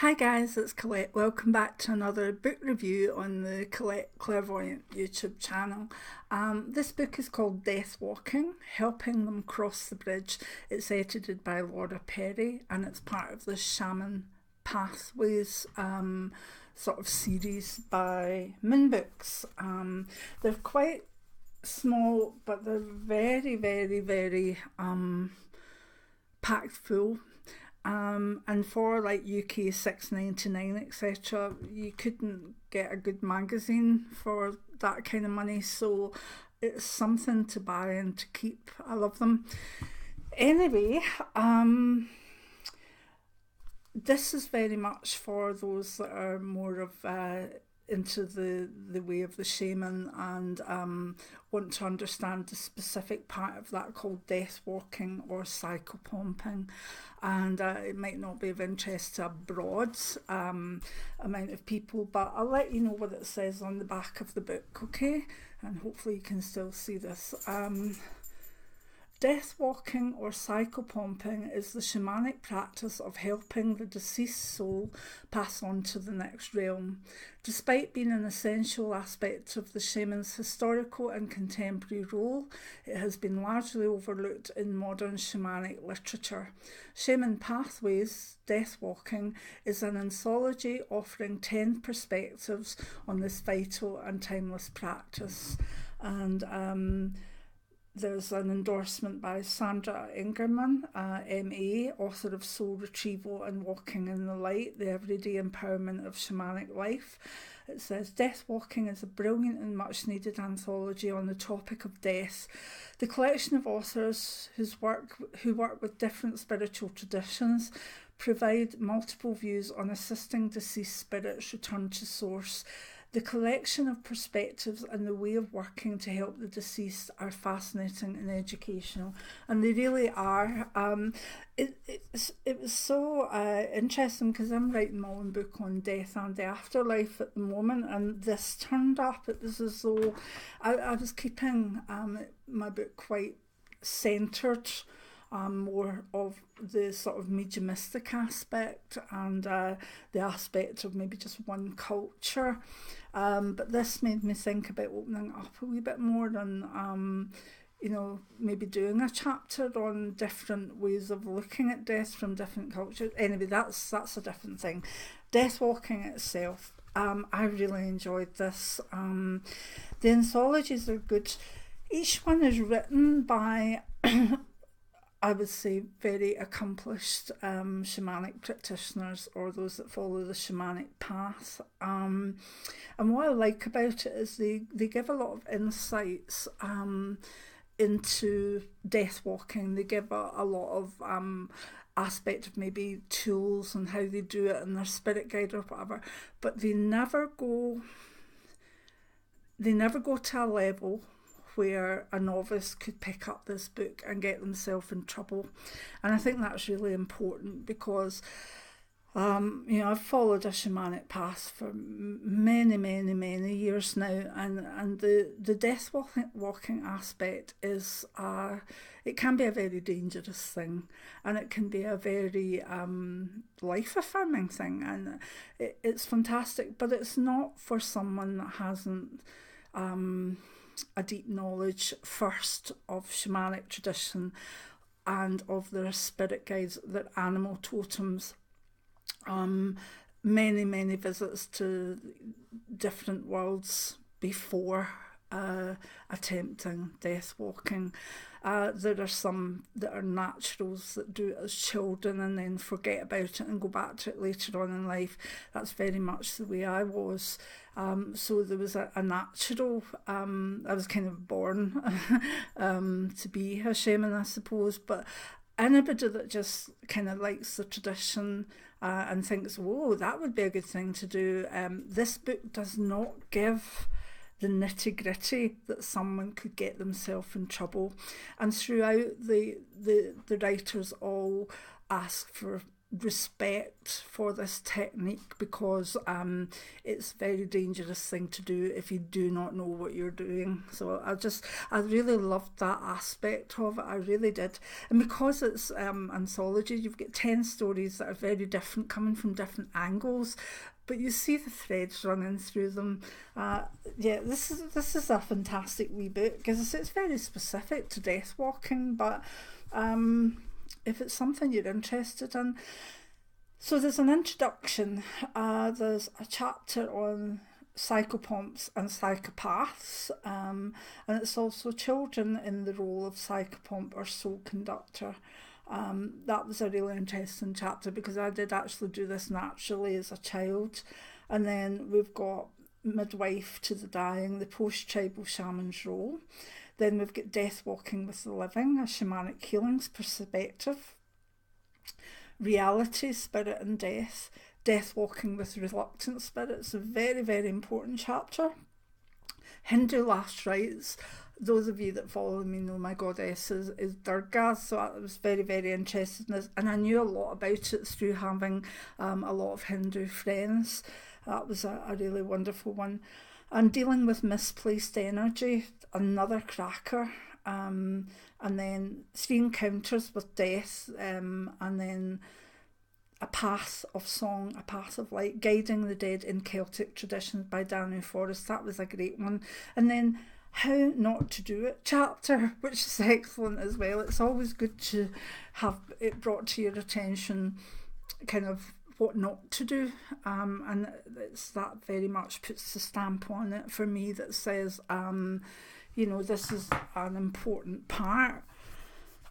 Hi guys, it's Colette. Welcome back to another book review on the Colette Clairvoyant YouTube channel. This book is called Deathwalking, Helping Them Cross the Bridge. It's edited by Laura Perry and it's part of the Shaman Pathways sort of series by Min Books. They're quite small, but they're very packed full. And for like UK $6.99 etc, you couldn't get a good magazine for that kind of money, so it's something to buy and to keep. I love them. Anyway, this is very much for those that are more of into the way of the shaman and want to understand the specific part of that called deathwalking or psychopomping, and it might not be of interest to a broad amount of people, but I'll let you know what it says on the back of the book, okay? And hopefully you can still see this. Deathwalking or psychopomping is the shamanic practice of helping the deceased soul pass on to the next realm. Despite being an essential aspect of the shaman's historical and contemporary role, it has been largely overlooked in modern shamanic literature. Shaman Pathways, Deathwalking, is an anthology offering 10 perspectives on this vital and timeless practice. And there's an endorsement by Sandra Ingerman, MA, author of Soul Retrieval and Walking in the Light, The Everyday Empowerment of Shamanic Life. It says, Deathwalking is a brilliant and much needed anthology on the topic of death. The collection of authors who work with different spiritual traditions provide multiple views on assisting deceased spirits return to source. The collection of perspectives and the way of working to help the deceased are fascinating and educational, and they really are. It was so interesting because I'm writing my own book on death and the afterlife at the moment, and this turned up. It was as though I was keeping my book quite centred, more of the sort of mediumistic aspect and the aspect of maybe just one culture, but this made me think about opening up a wee bit more and maybe doing a chapter on different ways of looking at death from different cultures. Anyway, that's a different thing. Deathwalking itself, I really enjoyed this. The anthologies are good. Each one is written by I would say very accomplished shamanic practitioners or those that follow the shamanic path. And what I like about it is they give a lot of insights into death walking. They give a lot of aspect of maybe tools and how they do it and their spirit guide or whatever, but they never go to a level where a novice could pick up this book and get themselves in trouble. And I think that's really important because I've followed a shamanic path for many years now, and the death walking aspect is it can be a very dangerous thing, and it can be a very life affirming thing, and it's fantastic, but it's not for someone that hasn't a deep knowledge first of shamanic tradition and of their spirit guides, their animal totems, many visits to different worlds before attempting death walking. There are some that are naturals that do it as children and then forget about it and go back to it later on in life. That's very much the way I was. So there was a natural, I was kind of born to be a shaman, I suppose, but anybody that just kind of likes the tradition and thinks, whoa, that would be a good thing to do, this book does not give the nitty-gritty that someone could get themselves in trouble. And throughout, the writers all ask for respect for this technique, because it's a very dangerous thing to do if you do not know what you're doing. So I really loved that aspect of it. I really did. And because it's anthology, you've got 10 stories that are very different, coming from different angles, but you see the threads running through them. Yeah, this is a fantastic wee book, because it's very specific to Deathwalking, but if it's something you're interested in. So there's an introduction, there's a chapter on psychopomps and psychopaths, and it's also children in the role of psychopomp or soul conductor. That was a really interesting chapter, because I did actually do this naturally as a child. And then we've got midwife to the dying, the post-tribal shaman's role. Then we've got Deathwalking with the living, a shamanic healing's perspective. Reality, spirit and death. Deathwalking with reluctant spirits, a very, very important chapter. Hindu last rites. Those of you that follow me know my goddess is Durga, so I was very, very interested in this, and I knew a lot about it through having a lot of Hindu friends. That was a really wonderful one. And dealing with misplaced energy, another cracker. And then 3 encounters with death, and then a path of song, a path of light, guiding the dead in Celtic traditions by Danu Forrest. That was a great one. And then how not to do it chapter, which is excellent as well. It's always good to have it brought to your attention, kind of what not to do, and it's that very much puts the stamp on it for me that says, this is an important part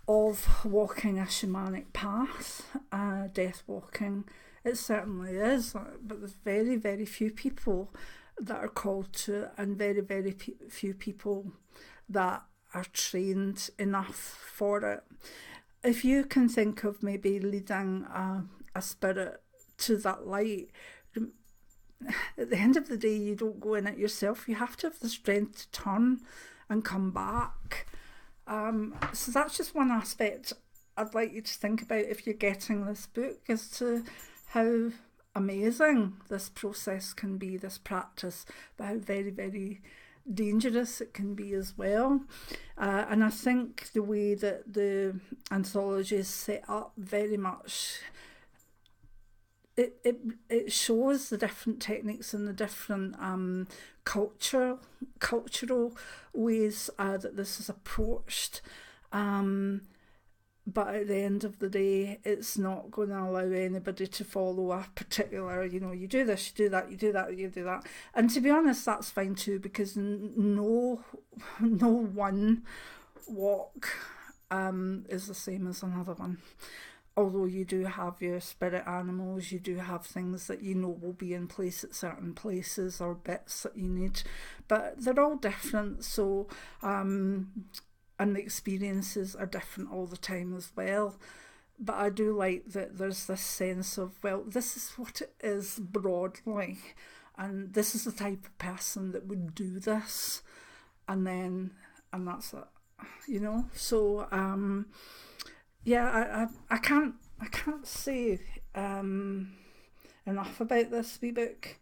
of walking a shamanic path, Deathwalking. It certainly is, but there's very, very few people that are called to it, and very, very few people that are trained enough for it. If you can think of maybe leading a spirit to that light, at the end of the day, you don't go in it yourself. You have to have the strength to turn and come back. So that's just one aspect I'd like you to think about if you're getting this book, as to how amazing this process can be, this practice, but how very, very dangerous it can be as well. And I think the way that the anthology is set up very much, it shows the different techniques and the different cultural ways that this is approached. But at the end of the day, it's not going to allow anybody to follow a particular, you do this, you do that, you do that, you do that. And to be honest, that's fine too, because no one walk is the same as another one. Although you do have your spirit animals, you do have things that will be in place at certain places, or bits that you need, but they're all different. So, and the experiences are different all the time as well. But I do like that there's this sense of, well, this is what it is broadly, and this is the type of person that would do this, and that's it, So, yeah, I can't say enough about this wee book.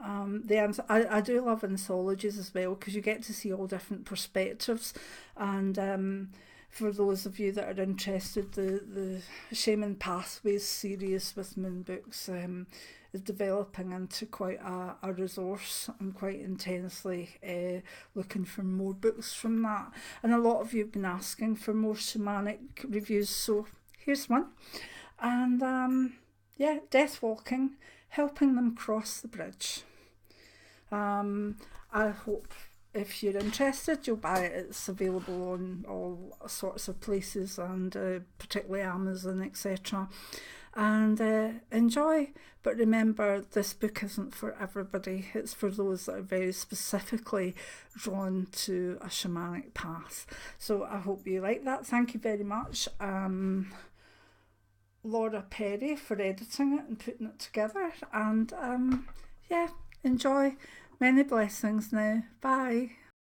I do love anthologies as well, because you get to see all different perspectives, and for those of you that are interested, the Shaman Pathways series with Moon Books is developing into quite a resource. I'm quite intensely looking for more books from that, and a lot of you have been asking for more shamanic reviews, so here's one. And yeah, Deathwalking, helping them cross the bridge. I hope if you're interested, you'll buy it. It's available on all sorts of places, and particularly Amazon, etc. And enjoy. But remember, this book isn't for everybody. It's for those that are very specifically drawn to a shamanic path. So I hope you like that. Thank you very much, Laura Perry, for editing it and putting it together. And yeah, enjoy. Many blessings now. Bye.